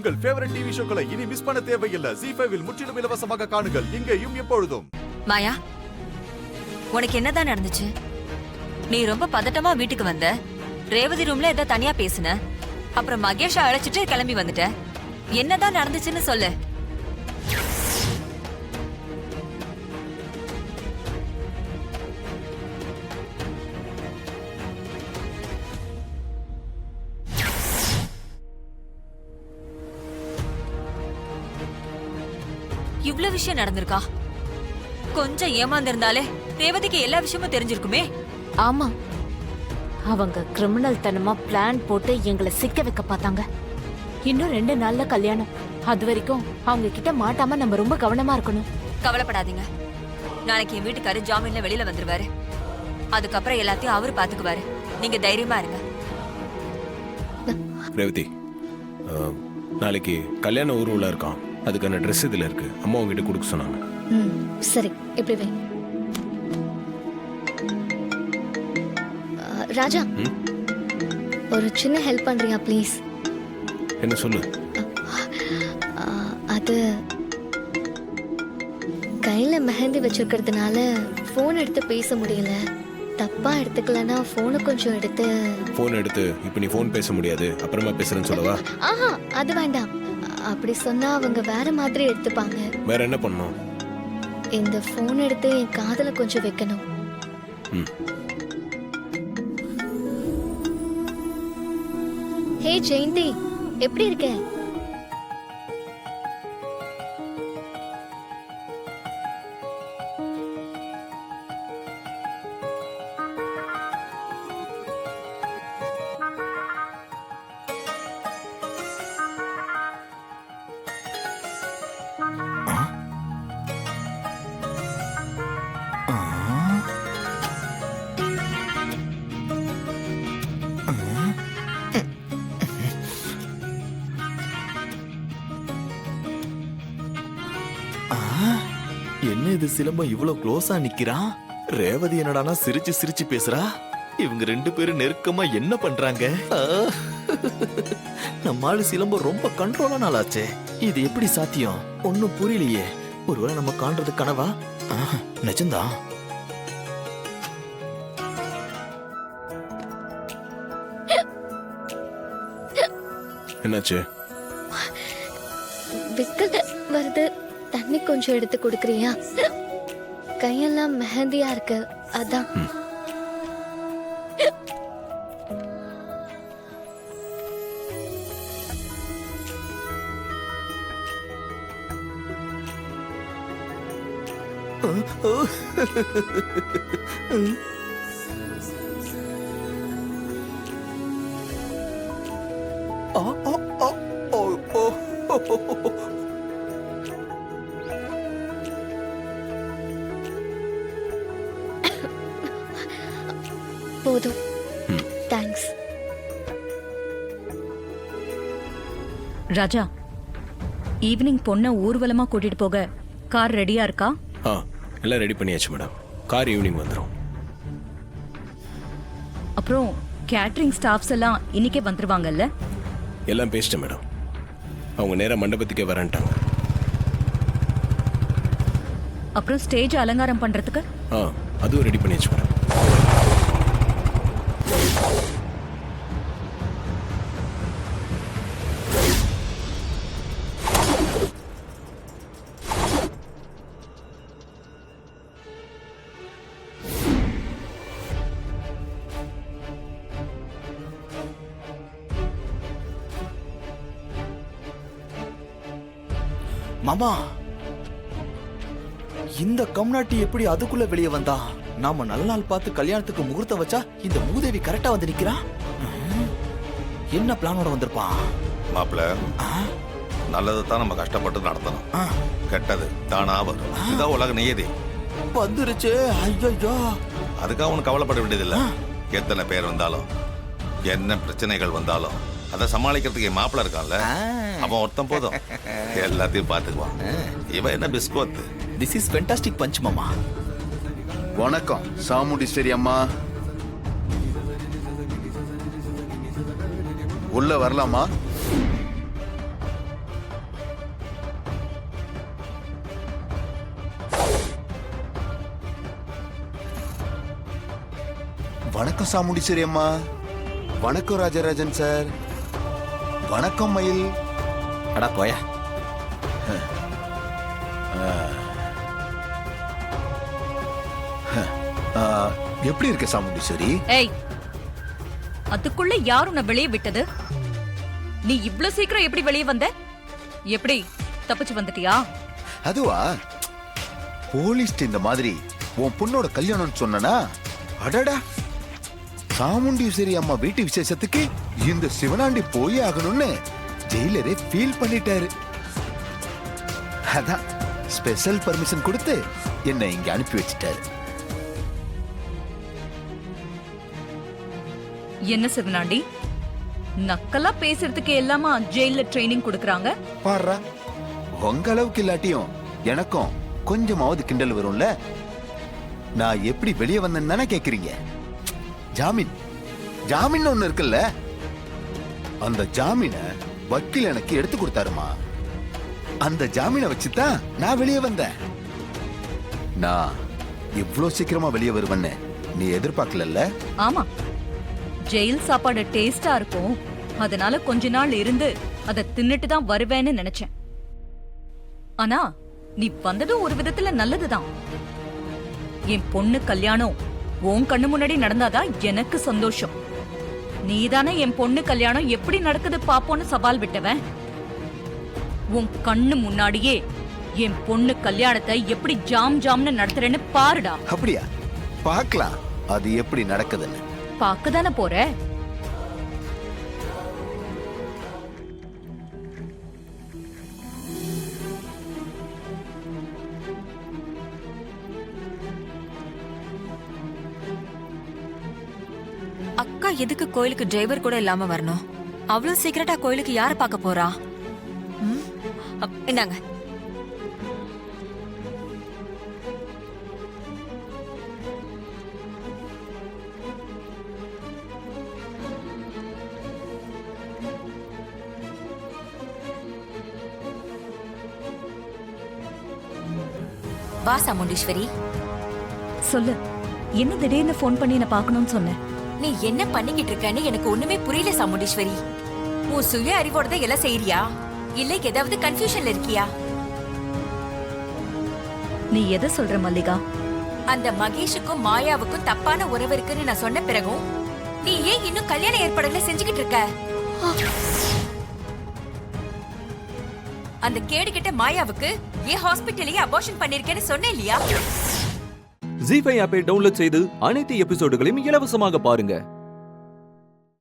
உங்கள் favourite TV ஷோக்களை இனி miss பண்ண தேவையில்லை. ZEE5 இல் முற்றிலும் இலவசமாக காணுங்கள், இங்கேயும் எப்பொழுதும். மாயா, உனக்கு என்னதான் நடந்துச்சு? நீ ரொம்ப பதட்டமா வீட்டுக்கு வந்த, ரேவதி ரூம்ல ஏதோ தனியா பேசுன, அப்புறம் மகேஷை அழைச்சிட்டு கிளம்பி வந்துட்ட. என்னதான் நடந்துச்சுன்னு சொல்லு. இவ்வளவு விஷயம் நடந்திருக்கா? கொஞ்சம் ஏமாந்திருந்தாலே ரேவதிக்கு எல்லா விஷயமும் தெரிஞ்சிருக்குமே. ஆமா, அவங்க கிரிமினல் தனமா பிளான் போட்டு எங்களை சிக்க வைக்க பார்த்தாங்க. இன்னும் 2 நாள்ல கல்யாணம். அது வரைக்கும் அவங்க கிட்ட மாட்டாம நம்ம ரொம்ப கவனமா இருக்கணும். கவலைப்படாதீங்க, நாளைக்கு என் வீட்டுக்காரு ஜாமீன்ல வெளியில வந்துருவாரு. அதுக்கப்புறம் எல்லாத்தையும் அவரு பாத்துக்குவாரு. நீங்க தைரியமா இருங்க. ரேவதி, நாளைக்கு கல்யாண ஊர்வலம் இருக்கான். அதுக்கான ட்ரெஸ் இதுல இருக்கு. அம்மா உங்ககிட்ட கொடுக்க சொன்னாங்க. சரி, இப்படி வை. ராஜா, ஒரு சின்ன ஹெல்ப் பண்றியா ப்ளீஸ்? என்ன சொல்லு. அது கையில மெஹந்தி வச்சிருக்கிறதுனால போன் எடுத்து பேச முடியல. தப்பா எடுத்துக்கலனா போனை கொஞ்சம் எடுத்து. போன் எடுத்து இப்ப நீ போன் பேச முடியாது, அப்புறமா பேசுறேன்னு சொல்லவா? ஆஹா, அது வேண்டாம். அப்படி சொன்னா அவங்க வேற மாதிரி எடுத்துப்பாங்க. வேற என்ன பண்ணணும்? இந்த போன் எடுத்து என் காதுல கொஞ்சம் வைக்கணும். ஹே ஜெயந்தி, எப்படி இருக்க? என்ன இது சிலம்பம் இவ்வளவு க்ளோஸா நிக்கிறான்? ரேவதி என்னடானா சிரிச்சு சிரிச்சு பேசுறா. இவங்க 2 பேரும் நெருக்கமா என்ன பண்றாங்க? நம்மால சிலம்பம் ரொம்ப கண்ட்ரோலான ஆளாச்சே. இது எப்படி சாத்தியம்? ஒன்னும் புரியலையே. ஒருவேளை நம்ம காண்றது கனவா? நிஜம்தான். என்னாச்சு? விக்கல் வருது. தண்ணி கொஞ்சம் எடுத்து கொடுக்கறியா? கையெல்லாம் மெஹந்தியா இருக்கு, அதான். போதும், தேங்க்ஸ். ராஜா, ஈவினிங் பொண்ணை ஊர்வலமா கூட்டிட்டு போக கார் ரெடியா இருக்கா? எல்லாம் ரெடி பண்ணியாச்சு மேடம். கார் ஈவினிங் வந்துடும். அப்புறம் கேட்டரிங் ஸ்டாஃப்ஸ் எல்லாம் இன்னைக்கே வந்துருவாங்கல்ல? எல்லாம் பேசிட்டேன் மேடம். அவங்க நேரா மண்டபத்துக்கே வரேன்ட்டாங்க. அப்புறம் ஸ்டேஜ் அலங்காரம் பண்றதுக்கு அதுவும் ரெடி பண்ணியாச்சு மேடம். மாமா, இந்த கம்நாட்டி எப்படி அதுக்குள்ள வெளியே வந்தா? நாம நல்ல நாள் பார்த்து கல்யாணத்துக்கு முகூர்த்தம் வச்சா இந்த மூதேவி கரெக்டா வந்து நிக்கிறா. என்ன பிளானோட வந்திருப்பான்? மாப்பிள்ள, நல்லது தான் நம்ம கஷ்டப்பட்டு நடத்தணும். கெட்டது தானா வரும். இதான் உலக நியதி. வந்துருச்சு. ஐயோ, அதுக்காக உனக்கு கவலைப்பட வேண்டியதில்லை. எத்தனை பேர் வந்தாலும் என்ன பிரச்சனைகள் வந்தாலும் அதை சமாளிக்கிறதுக்கு என் மாப்பிள்ள இருக்கான்ல, அவன் ஒருத்தன் போதும், எல்லாத்தையும் பாத்துக்குவான். இவன் என்ன Biskoth. This is fantastic punch மாமா. வணக்கம் சாமுண்டீஸ்வரி அம்மா. உள்ள வரலாமா? வணக்கம் சாமுண்டீஸ்வரி அம்மா. வணக்கம் ராஜராஜன் சார். வணக்கம் மயில். அடா போயா. எப்படி இருக்க சாமுண்டீஸ்வரி? ஏய், அதுக்குள்ள யார் உன்னை வெளியே விட்டது? நீ இவ்ளோ சீக்கிரம் எப்படி வெளியே வந்த? எப்படி தப்பிச்சு வந்துட்டியா? அதுவா, போலீஸ் இந்த மாதிரி உன் பொண்ணோட கல்யாணம்னு சொன்னா, அடடா, சாமுண்டீஸ்வரி அம்மா வீட்டு விசேஷத்துக்கு இந்த சிவனாண்டி போய் ஆகணும்னு ஜெயிலரே ஃபீல் பண்ணிட்டாரு. அதான் ஸ்பெஷல் பர்மிஷன் கொடுத்து என்னை இங்க அனுப்பி வச்சிட்டாரு. என்ன சிவனாண்டி, நக்கலா பேசுறதுக்கு எல்லாமா ஜெயில ட்ரைனிங் கொடுக்கறாங்க? பாருடா, உங்க அளவுக்கு இல்லாட்டியும் எனக்கும் கொஞ்சமாவது கிண்டல் வரும்ல. நான் எப்படி வெளியே வந்தேன்னு தானே கேக்குறீங்க? ஜாமீன் ஜாமீன் ஒண்ணு இருக்குல்ல, அந்த ஜாமீனை வக்கீல் எனக்கு எடுத்து கொடுத்தாருமா. அந்த ஜாமீனை வச்சுதான் நான் வெளியே வந்தேன். நான் இவ்வளவு சீக்கிரமா வெளியே வருவேன்னு நீ எதிர்பார்க்கல. ஆமா, ஜெயில் சாப்பாடு டேஸ்டா இருக்கும், அதனால கொஞ்ச நாள் இருந்து அதை தின்னுட்டு தான் வருவேன்னு நினைச்சேன். ஆனா நீ வந்ததும் ஒரு விதத்துல நல்லதுதான். என் பொண்ணு கல்யாணம் உன் கண்ணு முன்னாடி நடந்தாதான் எனக்கு சந்தோஷம். நீதானே என் பொண்ணு கல்யாணம் எப்படி நடக்குது பாப்போன்னு சவால் விட்டவன். உன் கண்ணு முன்னாடியே என் பொண்ணு கல்யாணத்தை எப்படி ஜாம் ஜாம்னு நடத்துறேன்னு பாருடா. அப்படியா? பார்க்கலாம் அது எப்படி நடக்குதுன்னு. பாக்கதானே போற. அக்கா எதுக்கு கோயிலுக்கு டிரைவர் கூட இல்லாம வரணும்? அவ்வளவு சீக்கிரட்டா கோயிலுக்கு யார பார்க்க போறா? இந்தாங்க. வா சாமுண்டீஸ்வரி. சொல்லு, என்ன திடீர்னு ஃபோன் பண்ணி என்ன பார்க்கணும்னு சொன்ன? நீ என்ன பண்ணிக்கிட்டு இருக்கன்னு எனக்கு ஒண்ணுமே புரியல சாமுண்டீஸ்வரி. உன் சுய அறிவோட தான் எல்லாம் செய்யறியா, இல்ல ஏதாவது கன்ஃபியூஷன்ல இருக்கியா? நீ எதை சொல்ற மல்லிகா? அந்த மகேஷுக்கும் மாயாவுக்கும் தப்பான உறவு இருக்குன்னு நான் சொன்ன பிறகும் நீ ஏன் இன்னும் கல்யாண ஏற்பாடுகளை செஞ்சுக்கிட்டு இருக்க? அந்த கேடுகிட்ட மாயாவுக்கு ஏன் ஹாஸ்பிட்டலையே அபார்ஷன் பண்ணிருக்கேன்னு சொன்னேன் இல்லையா? ஜீ5 ஆப்பை டவுன்லோட் செய்து அனைத்து எபிசோடுகளையும் இலவசமாக பாருங்க.